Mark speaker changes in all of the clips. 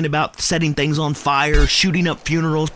Speaker 1: about setting things on fire, shooting up funerals,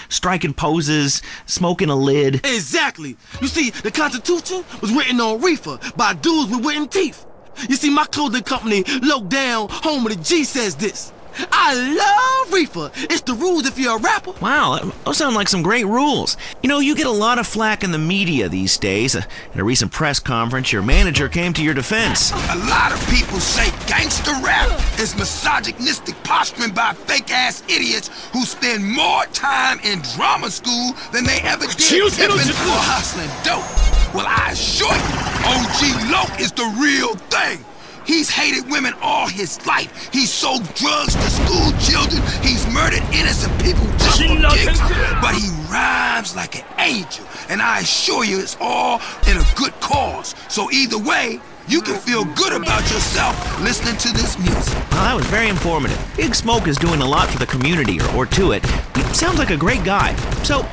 Speaker 1: striking poses, smoking a lid.
Speaker 2: Exactly. You see, the Constitution was written on reefer by dudes with wooden teeth. You see, my clothing company, Low Down, home of the G, says this. I love reefer. It's the rules if you're a rapper.
Speaker 1: Wow, those sound like some great rules. You get a lot of flack in the media these days. At a recent press conference, your manager came to your defense.
Speaker 3: A lot of people say gangster rap is misogynistic posturing by fake-ass idiots who spend more time in drama school than they ever did pimping or hustling dope. Well, I assure you, OG Loke is the real thing. He's hated women all his life. He's sold drugs to school children. He's murdered innocent people just for kicks. But he rhymes like an angel. And I assure you it's all in a good cause. So either way, you can feel good about yourself listening to this music.
Speaker 1: Well, that was very informative. Big Smoke is doing a lot for the community, or to it. He sounds like a great guy. So,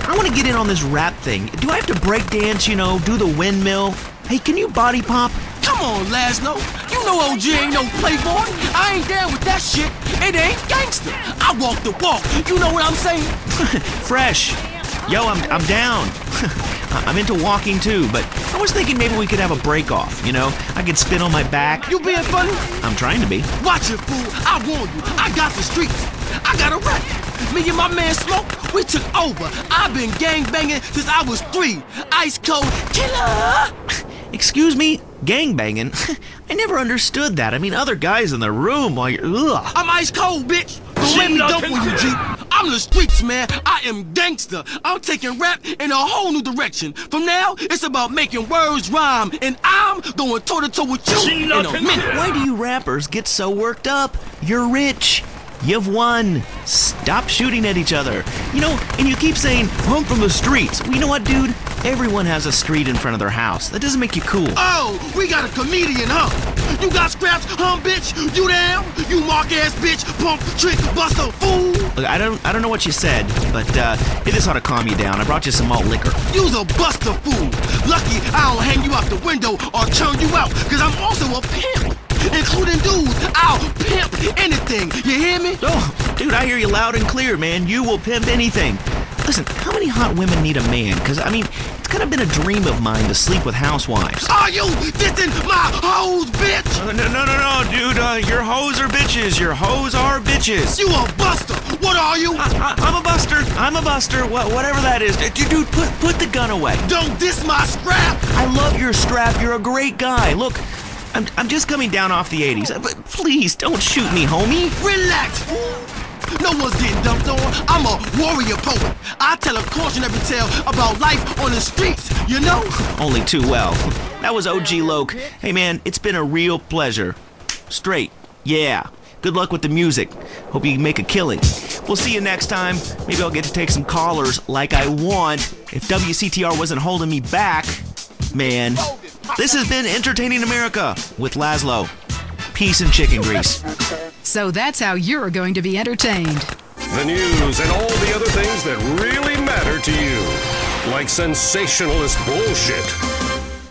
Speaker 1: I want to get in on this rap thing. Do I have to break dance, do the windmill? Hey, can you body pop?
Speaker 2: Come on, Laszlo. You know OG ain't no playboy. I ain't down with that shit. It ain't gangster. I walk the walk. You know what I'm saying?
Speaker 1: Fresh. Yo, I'm down. I'm into walking too, but I was thinking maybe we could have a break off, I could spin on my back.
Speaker 2: You being funny?
Speaker 1: I'm trying to be.
Speaker 2: Watch it, fool. I warn you. I got the streets. I got a rap. Me and my man Smoke, we took over. I've been gangbanging since I was 3. Ice cold killer.
Speaker 1: Excuse me? Gangbanging? I never understood that. I mean, other guys in the room while you're... Ugh.
Speaker 2: I'm ice cold, bitch. Don't let me dump on you, G. I'm the streets, man. I am gangster. I'm taking rap in a whole new direction. From now, it's about making words rhyme. And I'm going toe-to-toe with you in a minute.
Speaker 1: Why do you rappers get so worked up? You're rich. You've won. Stop shooting at each other. And you keep saying, I'm from the streets. Well, you know what, dude? Everyone has a street in front of their house. That doesn't make you cool.
Speaker 2: Oh, we got a comedian, huh? You got scraps, bitch? You down? You mark-ass bitch, pump, trick, buster, fool?
Speaker 1: Look, I don't know what you said, but hey, this ought to calm you down. I brought you some malt liquor.
Speaker 2: You's a buster, fool. Lucky I don't hang you out the window or turn you out, because I'm also a pimp. Including dudes, I'll pimp anything. You hear me?
Speaker 1: Oh, dude, I hear you loud and clear, man. You will pimp anything. Listen, how many hot women need a man? Because, it's kind of been a dream of mine to sleep with housewives.
Speaker 2: Are you dissing my hoes, bitch?
Speaker 1: No, dude. Your hoes are bitches. Your hoes are bitches.
Speaker 2: You a buster. What are you?
Speaker 1: I'm a buster. I'm a buster. Whatever that is. Dude, put the gun away.
Speaker 2: Don't diss my scrap.
Speaker 1: I love your strap. You're a great guy. Look, I'm just coming down off the 80s. But please, don't shoot me, homie.
Speaker 2: Relax, fool. No one's getting dumped on. I'm a warrior poet. I tell a cautionary tale about life on the streets,
Speaker 1: Only too well. That was OG Loke. Hey, man, it's been a real pleasure. Straight. Yeah. Good luck with the music. Hope you can make a killing. We'll see you next time. Maybe I'll get to take some callers like I want. If WCTR wasn't holding me back, man. This has been Entertaining America with Laszlo. Peace and chicken grease.
Speaker 4: So that's how you're going to be entertained.
Speaker 5: The news and all the other things that really matter to you. Like sensationalist bullshit.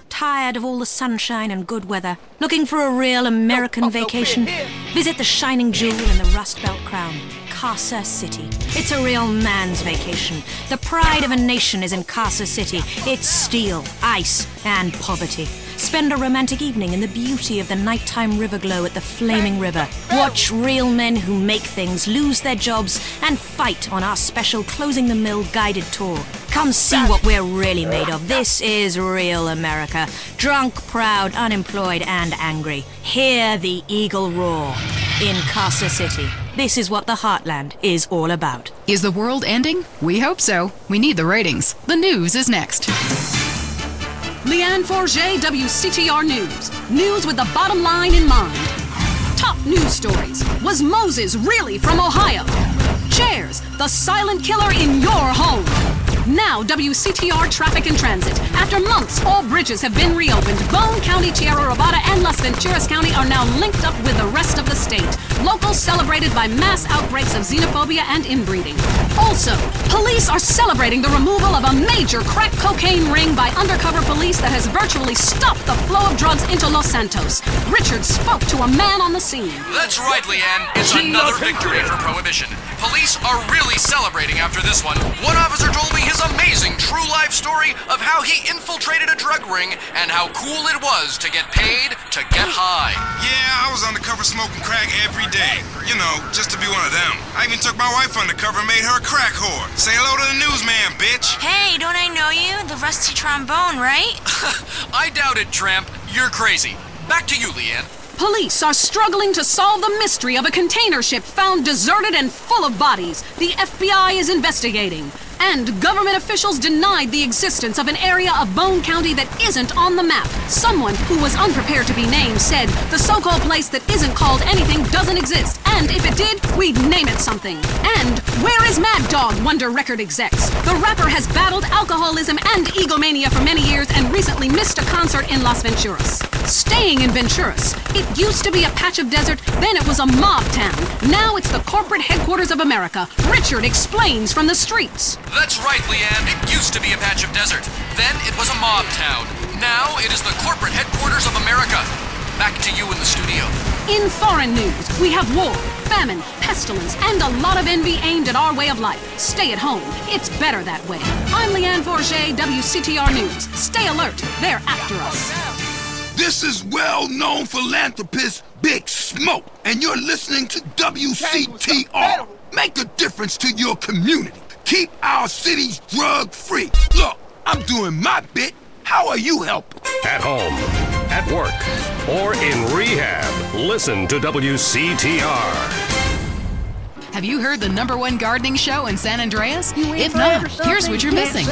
Speaker 6: Tired of all the sunshine and good weather? Looking for a real American vacation? Visit the shining jewel in the Rust Belt crown, Casa City. It's a real man's vacation. The pride of a nation is in Casa City. It's steel, ice, and poverty. Spend a romantic evening in the beauty of the nighttime river glow at the flaming river. Watch real men who make things lose their jobs and fight on our special Closing the Mill guided tour. Come see what we're really made of. This is real America. Drunk, proud, unemployed, and angry. Hear the eagle roar in Casa City. This is what the Heartland is all about.
Speaker 4: Is the world ending? We hope so. We need the ratings. The news is next.
Speaker 7: Leanne Forget, WCTR News. News with the bottom line in mind. Top news stories. Was Moses really from Ohio? Chairs, the silent killer in your home. Now WCTR Traffic and Transit. After months, all bridges have been reopened. Bone County, Tierra Robada, and Las Venturas County are now linked up with the rest of the state. Locals celebrated by mass outbreaks of xenophobia and inbreeding. Also, police are celebrating the removal of a major crack cocaine ring by undercover police that has virtually stopped the flow of drugs into Los Santos. Richard spoke to a man on the scene.
Speaker 8: That's right, Leanne. It's another victory for Prohibition. Police are really celebrating after this one. One officer told me his amazing true life story of how he infiltrated a drug ring and how cool it was to get paid to get high.
Speaker 9: Yeah, I was undercover smoking crack every day. You know, just to be one of them. I even took my wife undercover and made her a crack whore. Say hello to the newsman, bitch.
Speaker 10: Hey, don't I know you? The rusty trombone, right?
Speaker 8: I doubt it, Tramp. You're crazy. Back to you, Leanne.
Speaker 7: Police are struggling to solve the mystery of a container ship found deserted and full of bodies. The FBI is investigating. And government officials denied the existence of an area of Bone County that isn't on the map. Someone who was unprepared to be named said the so-called place that isn't called anything doesn't exist. And if it did, we'd name it something. And where is Mad Dog, wonder record execs? The rapper has battled alcoholism and egomania for many years and recently missed a concert in Las Venturas. Staying in Venturas, it used to be a patch of desert, then it was a mob town. Now it's the corporate headquarters of America. Richard explains from the streets.
Speaker 8: That's right, Leanne. It used to be a patch of desert. Then it was a mob town. Now it is the corporate headquarters of America. Back to you in the studio.
Speaker 7: In foreign news, we have war, famine, pestilence, and a lot of envy aimed at our way of life. Stay at home. It's better that way. I'm Leanne Forget, WCTR News. Stay alert. They're after us.
Speaker 3: This is well-known philanthropist Big Smoke, and you're listening to WCTR. Make a difference to your community. Keep our cities drug-free. Look, I'm doing my bit. How are you helping?
Speaker 5: At home, at work, or in rehab, listen to WCTR.
Speaker 4: Have you heard the #1 gardening show in San Andreas? If not, here's what you're missing.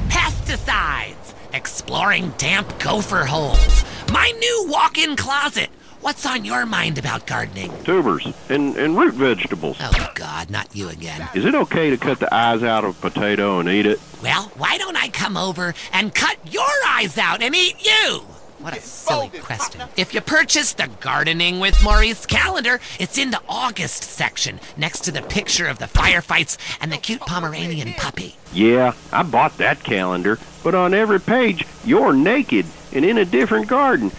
Speaker 11: Pesticides. Exploring damp gopher holes. My new walk-in closet. What's on your mind about gardening?
Speaker 12: Tubers and root vegetables.
Speaker 11: Oh, God, not you again.
Speaker 12: Is it okay to cut the eyes out of a potato and eat it?
Speaker 11: Well, why don't I come over and cut your eyes out and eat you? What a silly question. If you purchase the Gardening with Maurice calendar, it's in the August section, next to the picture of the firefights and the cute Pomeranian puppy.
Speaker 12: Yeah, I bought that calendar, but on every page, you're naked and in a different garden.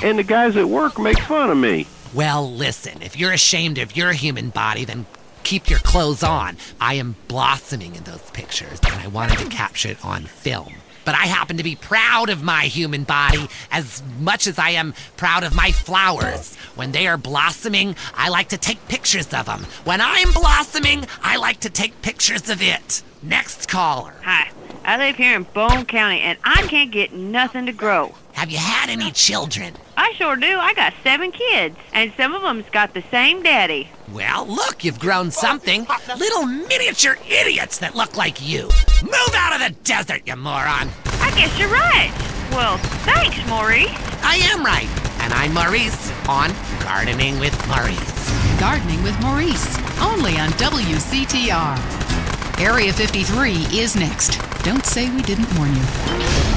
Speaker 12: And the guys at work make fun of me.
Speaker 11: Well, listen, if you're ashamed of your human body, then keep your clothes on. I am blossoming in those pictures, and I wanted to capture it on film. But I happen to be proud of my human body as much as I am proud of my flowers. When they are blossoming, I like to take pictures of them. When I'm blossoming, I like to take pictures of it. Next caller.
Speaker 13: Hi, I live here in Bone County, and I can't get nothing to grow.
Speaker 11: Have you had any children?
Speaker 13: I sure do. I got 7 kids, and some of them's got the same daddy.
Speaker 11: Well, look, you've grown something. Little miniature idiots that look like you. Move out of the desert, you moron.
Speaker 13: I guess you're right. Well, thanks, Maurice.
Speaker 11: I am right. And I'm Maurice on Gardening with Maurice.
Speaker 4: Gardening with Maurice, only on WCTR. Area 53 is next. Don't say we didn't warn you.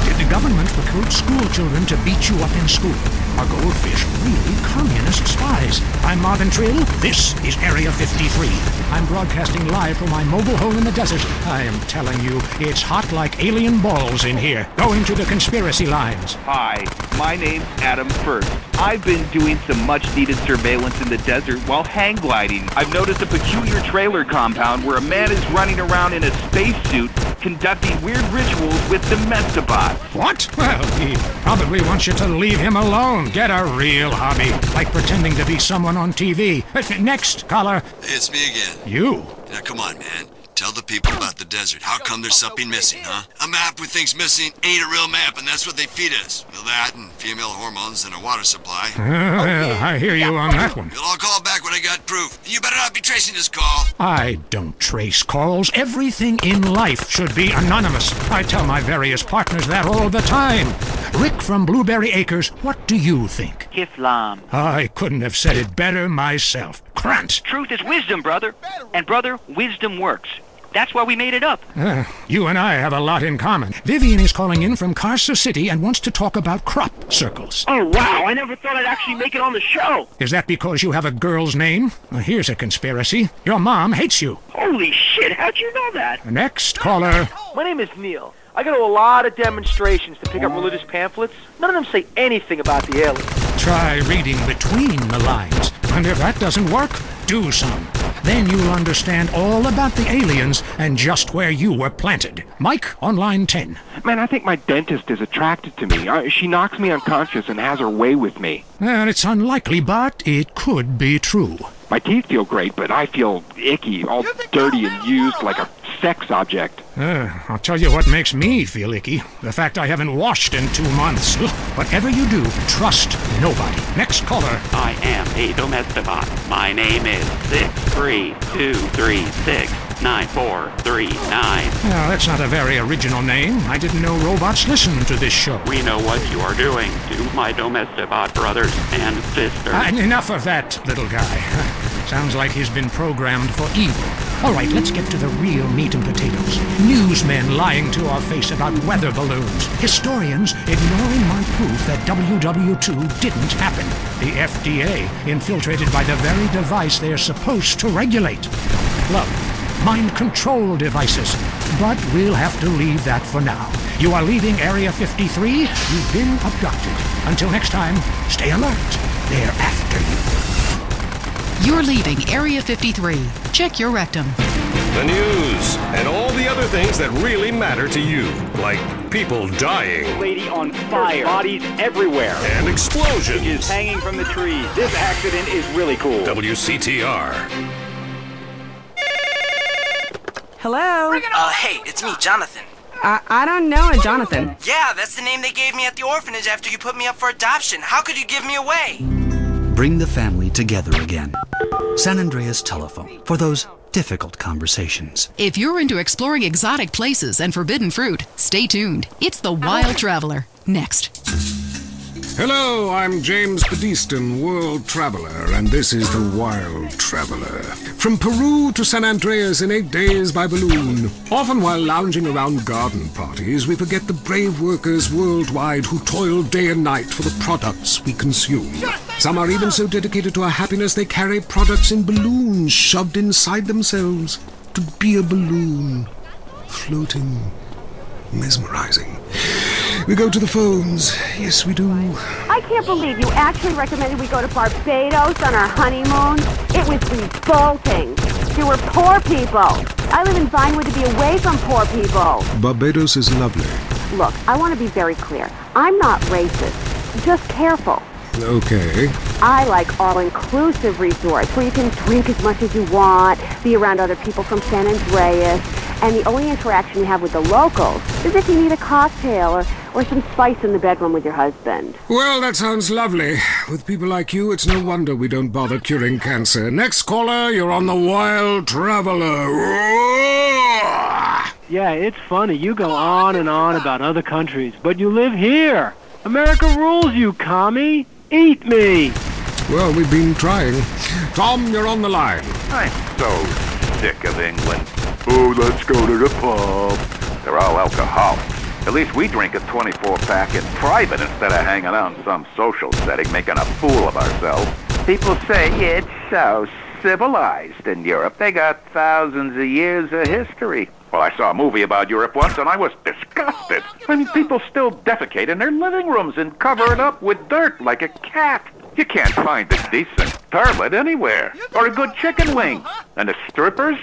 Speaker 14: Did the government recruit school children to beat you up in school? Are goldfish really communist spies? I'm Marvin Trill. This is Area 53. I'm broadcasting live from my mobile home in the desert. I am telling you, it's hot like alien balls in here. Going to the conspiracy lines.
Speaker 15: Hi, my name's Adam First. I've been doing some much-needed surveillance in the desert while hang gliding. I've noticed a peculiar trailer compound where a man is running around in a spacesuit conducting weird rituals with domestibots.
Speaker 14: What? Well, he probably wants you to leave him alone. Get a real hobby, like pretending to be someone on TV. Next, caller.
Speaker 16: It's me again.
Speaker 14: You?
Speaker 16: Now, come on, man. Tell the people about the desert. How come there's something missing, huh? A map with things missing ain't a real map, and that's what they feed us. Well, that and female hormones and a water supply.
Speaker 14: I hear you on that one.
Speaker 16: You'll all call back when I got proof. You better not be tracing this call.
Speaker 14: I don't trace calls. Everything in life should be anonymous. I tell my various partners that all the time. Rick from Blueberry Acres, what do you think?
Speaker 15: Kiflam.
Speaker 14: I couldn't have said it better myself. Krant.
Speaker 15: Truth is wisdom, brother. And brother, wisdom works. That's why we made it up.
Speaker 14: You and I have a lot in common. Vivian is calling in from Carcer City and wants to talk about crop circles.
Speaker 15: Oh, wow. I never thought I'd actually make it on the show.
Speaker 14: Is that because you have a girl's name? Well, here's a conspiracy. Your mom hates you.
Speaker 15: Holy shit, how'd you know that?
Speaker 14: Next caller.
Speaker 17: My name is Neil. I go to a lot of demonstrations to pick up religious pamphlets. None of them say anything about the aliens.
Speaker 14: Try reading between the lines. And if that doesn't work, do some. Then you'll understand all about the aliens and just where you were planted. Mike on line 10.
Speaker 18: Man, I think my dentist is attracted to me. She knocks me unconscious and has her way with me.
Speaker 14: Well, it's unlikely, but it could be true.
Speaker 18: My teeth feel great, but I feel icky, all dirty and used like a sex object.
Speaker 14: I'll tell you what makes me feel icky. The fact I haven't washed in 2 months. Whatever you do, trust nobody. Next caller.
Speaker 19: I am a domesticbot. My name is 632369439.
Speaker 14: Well, that's not a very original name. I didn't know robots listen to this show.
Speaker 19: We know what you are doing to my domesticbot brothers and sisters.
Speaker 14: Enough of that, little guy. Sounds like he's been programmed for evil. All right, let's get to the real meat and potatoes. Newsmen lying to our face about weather balloons. Historians ignoring my proof that WW2 didn't happen. The FDA infiltrated by the very device they're supposed to regulate. Love, mind control devices. But we'll have to leave that for now. You are leaving Area 53. You've been abducted. Until next time, stay alert. They're after you.
Speaker 4: You're leaving Area 53. Check your rectum.
Speaker 5: The news and all the other things that really matter to you, like people dying.
Speaker 17: Lady on fire. Bodies everywhere.
Speaker 5: And explosions.
Speaker 17: Is hanging from the trees. This accident is really cool.
Speaker 5: WCTR.
Speaker 20: Hello?
Speaker 21: Hey, it's me, Jonathan.
Speaker 20: I don't know a Jonathan.
Speaker 21: Yeah, that's the name they gave me at the orphanage after you put me up for adoption. How could you give me away?
Speaker 22: Bring the family together again. San Andreas Telephone for those difficult conversations.
Speaker 4: If you're into exploring exotic places and forbidden fruit, stay tuned. It's The Wild Traveler. Next.
Speaker 23: Hello, I'm James Pediston, world traveler, and this is The Wild Traveler. From Peru to San Andreas in 8 days by balloon. Often while lounging around garden parties, we forget the brave workers worldwide who toil day and night for the products we consume. Some are even so dedicated to our happiness they carry products in balloons shoved inside themselves. To be a balloon, floating, mesmerizing. We go to the phones. Yes, we do.
Speaker 24: I can't believe you actually recommended we go to Barbados on our honeymoon. It was revolting. There were poor people. I live in Vinewood to be away from poor people.
Speaker 23: Barbados is lovely.
Speaker 24: Look, I want to be very clear. I'm not racist. Just careful.
Speaker 23: Okay.
Speaker 24: I like all-inclusive resorts where you can drink as much as you want, be around other people from San Andreas, and the only interaction you have with the locals is if you need a cocktail or some spice in the bedroom with your husband.
Speaker 23: Well, that sounds lovely. With people like you, it's no wonder we don't bother curing cancer. Next caller, you're on The Wild Traveler.
Speaker 17: Yeah, it's funny. You go on and on about other countries, but you live here. America rules, you commie. Eat me.
Speaker 23: Well, we've been trying. Tom, you're on the line.
Speaker 25: I'm so sick of England. Oh, let's go to the pub. They're all alcoholics. At least we drink a 24-pack in private instead of hanging out in some social setting making a fool of ourselves. People say it's so civilized in Europe. They got thousands of years of history. Well, I saw a movie about Europe once, and I was disgusted. I mean, people still defecate in their living rooms and cover it up with dirt like a cat. You can't find a decent toilet anywhere, or a good chicken wing. And the strippers?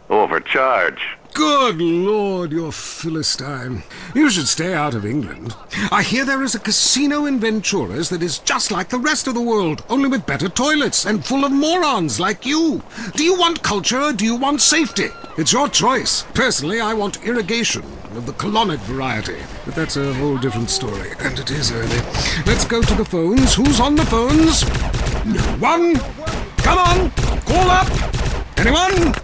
Speaker 25: Overcharge.
Speaker 23: Good Lord, you're Philistine. You should stay out of England. I hear there is a casino in Ventura's that is just like the rest of the world, only with better toilets and full of morons like you. Do you want culture or do you want safety? It's your choice. Personally, I want irrigation of the colonic variety. But that's a whole different story, and it is early. Let's go to the phones. Who's on the phones? No one. Come on, call up. Anyone?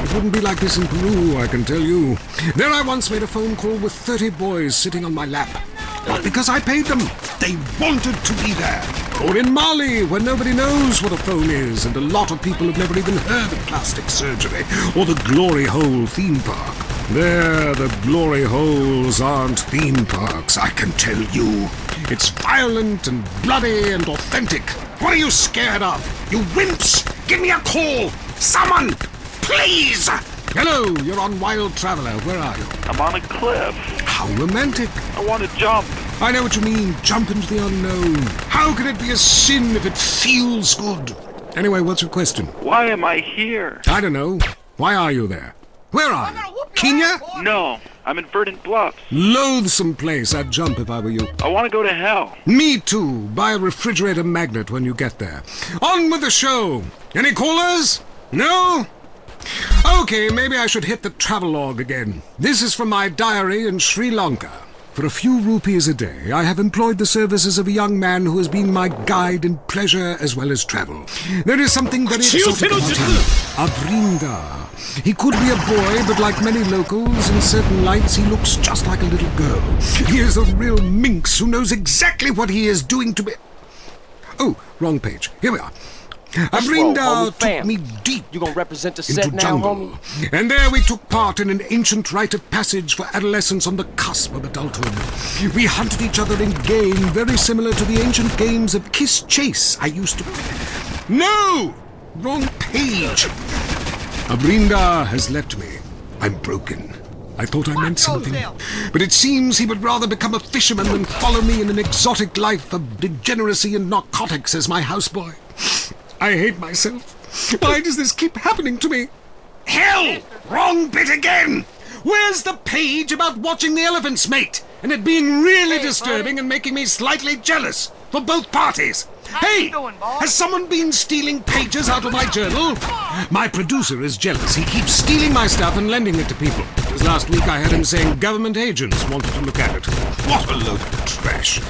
Speaker 23: It wouldn't be like this in Peru, I can tell you. There I once made a phone call with 30 boys sitting on my lap. Not because I paid them. They wanted to be there. Or in Mali, where nobody knows what a phone is, and a lot of people have never even heard of plastic surgery, or the Glory Hole theme park. There, the Glory Holes aren't theme parks, I can tell you. It's violent and bloody and authentic. What are you scared of? You wimps! Give me a call! Someone! Please! Hello, you're on Wild Traveler. Where are you?
Speaker 18: I'm on a cliff.
Speaker 23: How romantic.
Speaker 18: I want to jump.
Speaker 23: I know what you mean. Jump into the unknown. How can it be a sin if it feels good? Anyway, what's your question?
Speaker 18: Why am I here?
Speaker 23: I don't know. Why are you there? Where are you? Kenya?
Speaker 18: No, I'm in Verdant Bluffs.
Speaker 23: Loathsome place. I'd jump if I were you.
Speaker 18: I want to go to hell.
Speaker 23: Me too. Buy a refrigerator magnet when you get there. On with the show. Any callers? No? Okay, maybe I should hit the travelogue again. This is from my diary in Sri Lanka. For a few rupees a day, I have employed the services of a young man who has been my guide in pleasure as well as travel. There is something very exotic about him. Avrinda. He could be a boy, but like many locals, in certain lights he looks just like a little girl. He is a real minx who knows exactly what he is doing to me. Oh, wrong page. Here we are. Avrinda took me deep
Speaker 1: you gonna represent the set
Speaker 23: into
Speaker 1: now,
Speaker 23: jungle,
Speaker 1: homie?
Speaker 23: and there we took part in an ancient rite of passage for adolescents on the cusp of adulthood. We hunted each other in game very similar to the ancient games of Kiss Chase I used to play. No! Wrong page. Avrinda has left me. I'm broken. I thought I meant something, but it seems he would rather become a fisherman than follow me in an exotic life of degeneracy and narcotics as my houseboy. I hate myself. Why does this keep happening to me? Hell! Wrong bit again! Where's the page about watching the elephants mate? And it being really disturbing and making me slightly jealous for both parties. Hey! Has someone been stealing pages out of my journal? My producer is jealous. He keeps stealing my stuff and lending it to people. Just last week I had him saying government agents wanted to look at it. What a load of trash.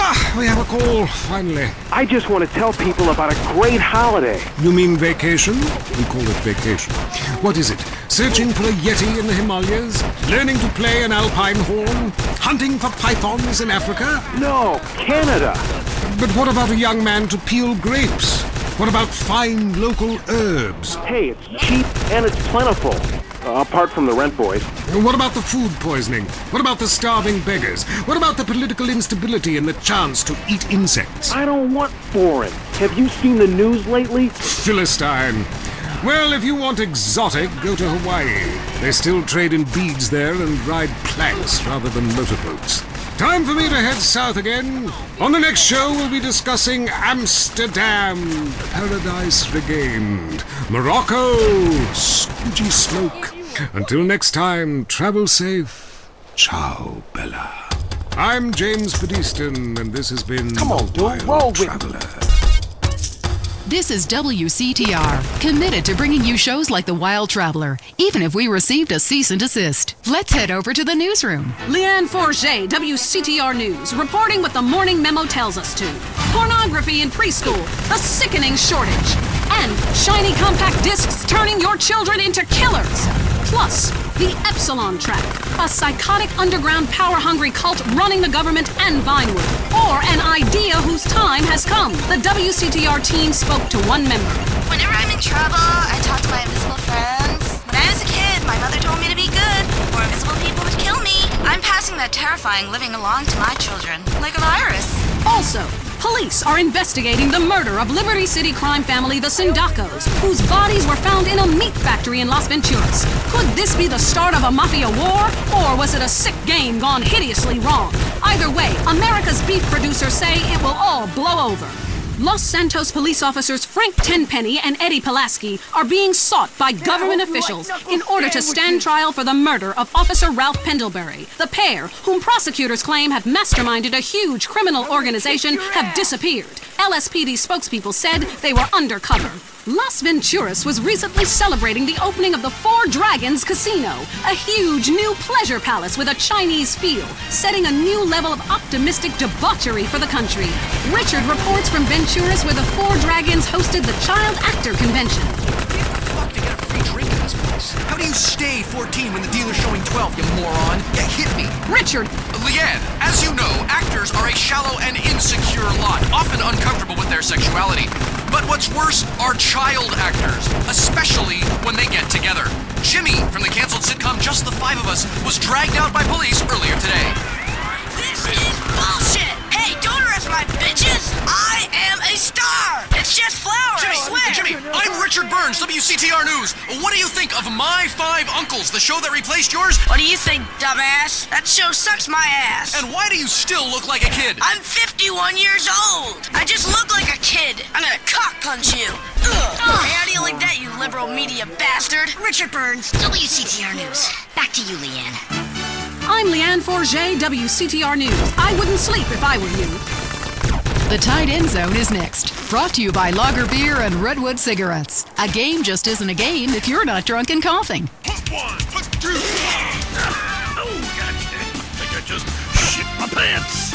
Speaker 23: Ah, we have a call, finally.
Speaker 17: I just want to tell people about a great holiday.
Speaker 23: You mean vacation? We call it vacation. What is it? Searching for a yeti in the Himalayas? Learning to play an alpine horn? Hunting for pythons in Africa?
Speaker 17: No, Canada.
Speaker 23: But what about a young man to peel grapes? What about fine local herbs?
Speaker 17: Hey, it's cheap and it's plentiful. Apart from the rent boys.
Speaker 23: What about the food poisoning? What about the starving beggars? What about the political instability and the chance to eat insects?
Speaker 17: I don't want foreign. Have you seen the news lately?
Speaker 23: Philistine. Well, if you want exotic, go to Hawaii. They still trade in beads there and ride planks rather than motorboats. Time for me to head south again. On the next show, we'll be discussing Amsterdam, Paradise Regained, Morocco, Squidgy Smoke. Until next time, travel safe. Ciao, Bella. I'm James Pedestin, and this has been
Speaker 1: Come on, dude, roll with
Speaker 23: Traveler.
Speaker 4: This is WCTR, committed to bringing you shows like The Wild Traveler, even if we received a cease and desist. Let's head over to the newsroom.
Speaker 7: Leanne Forget, WCTR News, reporting what the morning memo tells us to. Pornography in preschool, a sickening shortage. And shiny compact discs turning your children into killers. Plus, the Epsilon Trap, a psychotic underground power-hungry cult running the government and Vinewood. Or an idea whose time has come. The WCTR team spoke to one member.
Speaker 2: Whenever I'm in trouble, I talk to my invisible friends. When I was a kid, my mother told me to be good, or invisible people would kill me. I'm passing that terrifying living along to my children, like a virus.
Speaker 7: Also, police are investigating the murder of Liberty City crime family the Sindacos, whose bodies were found in a meat factory in Las Venturas. Could this be the start of a mafia war, or was it a sick game gone hideously wrong? Either way, America's beef producers say it will all blow over. Los Santos police officers Frank Tenpenny and Eddie Pulaski are being sought by government officials in order to stand trial for the murder of Officer Ralph Pendlebury. The pair, whom prosecutors claim have masterminded a huge criminal organization, have disappeared. LSPD spokespeople said they were undercover. Las Venturas was recently celebrating the opening of the Four Dragons Casino, a huge new pleasure palace with a Chinese feel, setting a new level of optimistic debauchery for the country. Richard reports from Venturas, where the Four Dragons hosted the Child Actor Convention.
Speaker 3: drink in this place? How do you stay 14 when the dealer's showing 12, you moron? Yeah, hit me.
Speaker 7: Richard!
Speaker 3: Leanne, as you know, actors are a shallow and insecure lot, often uncomfortable with their sexuality. But what's worse are child actors, especially when they get together. Jimmy, from the canceled sitcom Just the Five of Us, was dragged out by police earlier today.
Speaker 2: This is bullshit! Hey, don't arrest my bitches! I am a star! It's just flowers, I swear!
Speaker 3: Jimmy, I'm Richard Burns, WCTR News. What do you think of My Five Uncles, the show that replaced yours?
Speaker 2: What do you think, dumbass? That show sucks my ass.
Speaker 3: And why do you still look like a kid?
Speaker 2: I'm 51 years old. I just look like a kid. I'm gonna cock punch you. Ugh. How do you like that, you liberal media bastard? Richard Burns, WCTR News. Back to you, Leanne.
Speaker 7: I'm Leanne Forget, WCTR News. I wouldn't sleep if I were you.
Speaker 4: The Tight End Zone is next. Brought to you by Lager Beer and Redwood Cigarettes. A game just isn't a game if you're not drunk and coughing.
Speaker 6: Put one, put two. Oh, God, I think I just shit my pants.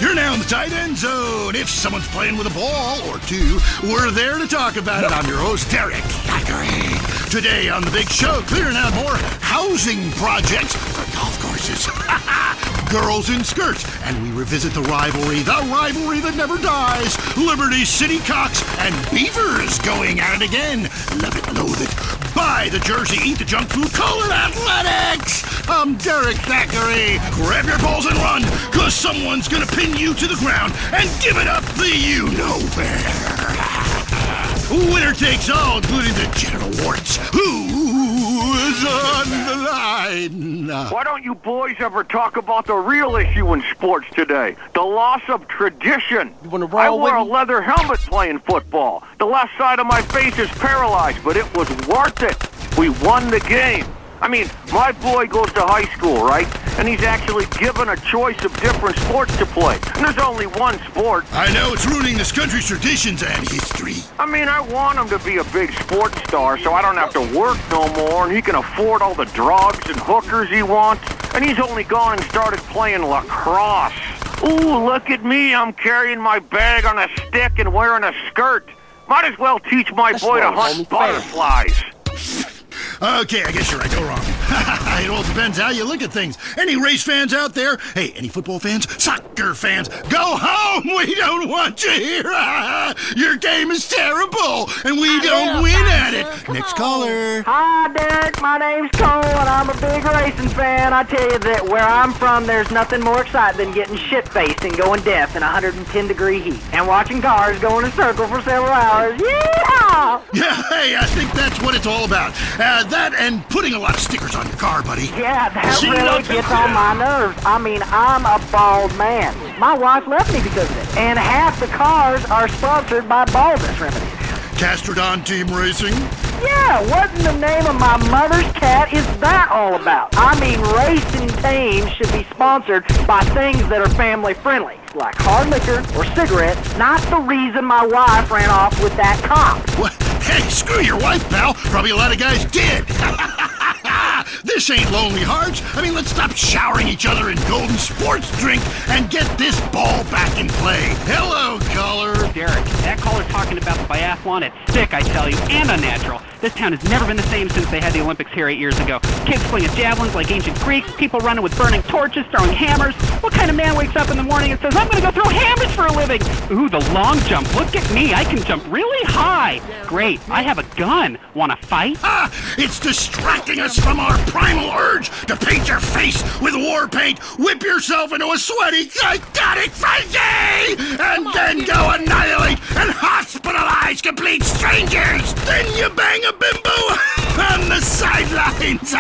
Speaker 6: You're now in the tight end zone. If someone's playing with a ball or two, we're there to talk about it. I'm your host, Derek Thackeray. Today on the big show, clearing out more housing projects for golf courses. Girls in skirts, and we revisit the rivalry that never dies. Liberty City Cocks and Beavers going at it again. Love it, loathe it. Buy the jersey, eat the junk food, call it athletics. I'm Derek Thackeray. Grab your balls and run, cause someone's gonna pin you to the ground and give it up the you-know-where. Winner takes all, including the genital warts. Who is on the line?
Speaker 25: Why don't you boys ever talk about the real issue in sports today? The loss of tradition. I wore a leather helmet playing football. The left side of my face is paralyzed, but it was worth it. We won the game. I mean, my boy goes to high school, right? And he's actually given a choice of different sports to play. And there's only one sport.
Speaker 6: I know it's ruining this country's traditions and history.
Speaker 25: I mean, I want him to be a big sports star so I don't have to work no more and he can afford all the drugs and hookers he wants. And he's only gone and started playing lacrosse. Ooh, look at me. I'm carrying my bag on a stick and wearing a skirt. Might as well teach my boy to hunt butterflies.
Speaker 6: Okay, I guess you're right. Go wrong. It all depends how you look at things. Any race fans out there? Hey, any football fans? Soccer fans? Go home! We don't want you here! Your game is terrible, and we don't win at it. Next caller.
Speaker 8: Hi, Derek. My name's Cole, and I'm a big racing fan. I tell you that where I'm from, there's nothing more exciting than getting shit-faced and going deaf in 110-degree heat and watching cars go in a circle for several hours. Yeah!
Speaker 6: Yeah, hey, I think that's what it's all about. That and putting a lot of stickers on your car, buddy.
Speaker 8: Yeah, that really gets on my nerves. I mean, I'm a bald man. My wife left me because of it. And half the cars are sponsored by baldness remedies.
Speaker 6: Castrodon Team Racing?
Speaker 8: Yeah, what in the name of my mother's cat is that all about? I mean, racing teams should be sponsored by things that are family friendly, like hard liquor or cigarettes, not the reason my wife ran off with that cop.
Speaker 6: What? Hey, screw your wife, pal. Probably a lot of guys did. This ain't Lonely Hearts. I mean, let's stop showering each other in golden sports drink and get this ball back in play. Hello, caller.
Speaker 9: Derek, that caller's talking about the biathlon. It's sick, I tell you, and unnatural. This town has never been the same since they had the Olympics here 8 years ago. Kids flinging javelins like ancient Greeks, people running with burning torches, throwing hammers. What kind of man wakes up in the morning and says, I'm going to go throw hammers for a living? Ooh, the long jump. Look at me. I can jump really high. Great. I have a gun. Want to fight?
Speaker 6: Ah, it's distracting us from our primal urge to paint your face with war paint, whip yourself into a sweaty, psychotic frenzy, and then go annihilate and hospitalize complete strangers. Then you bang a bimbo on the sidelines.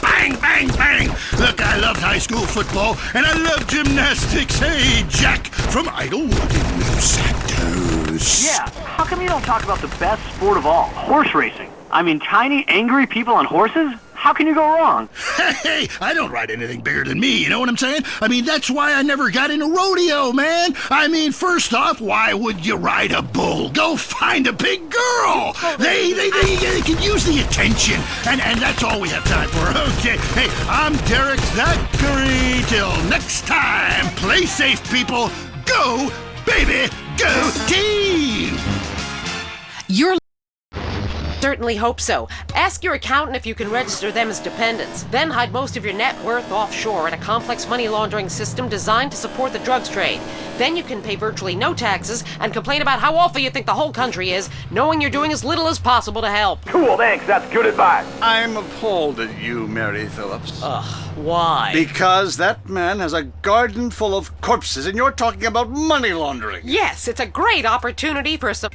Speaker 6: Bang, bang, bang. Look, I loved high school football, and I love gymnastics. Hey, Jack from Idlewood in Los Santos.
Speaker 10: Yeah, how come you don't talk about the best sport of all, horse racing? I mean, tiny, angry people on horses? How can you go wrong?
Speaker 6: Hey, I don't ride anything bigger than me, you know what I'm saying? I mean, that's why I never got into rodeo, man. I mean, first off, why would you ride a bull? Go find a big girl. They can use the attention, and that's all we have time for. Okay, hey, I'm Derek Thackeray. Till next time, play safe, people. Go, baby, go team!
Speaker 4: You're
Speaker 11: certainly hope so. Ask your accountant if you can register them as dependents. Then hide most of your net worth offshore in a complex money laundering system designed to support the drugs trade. Then you can pay virtually no taxes and complain about how awful you think the whole country is, knowing you're doing as little as possible to help.
Speaker 6: Cool, thanks. That's good advice.
Speaker 12: I'm appalled at you, Mary Phillips.
Speaker 11: Why?
Speaker 12: Because that man has a garden full of corpses and you're talking about money laundering.
Speaker 11: Yes, it's a great opportunity for some...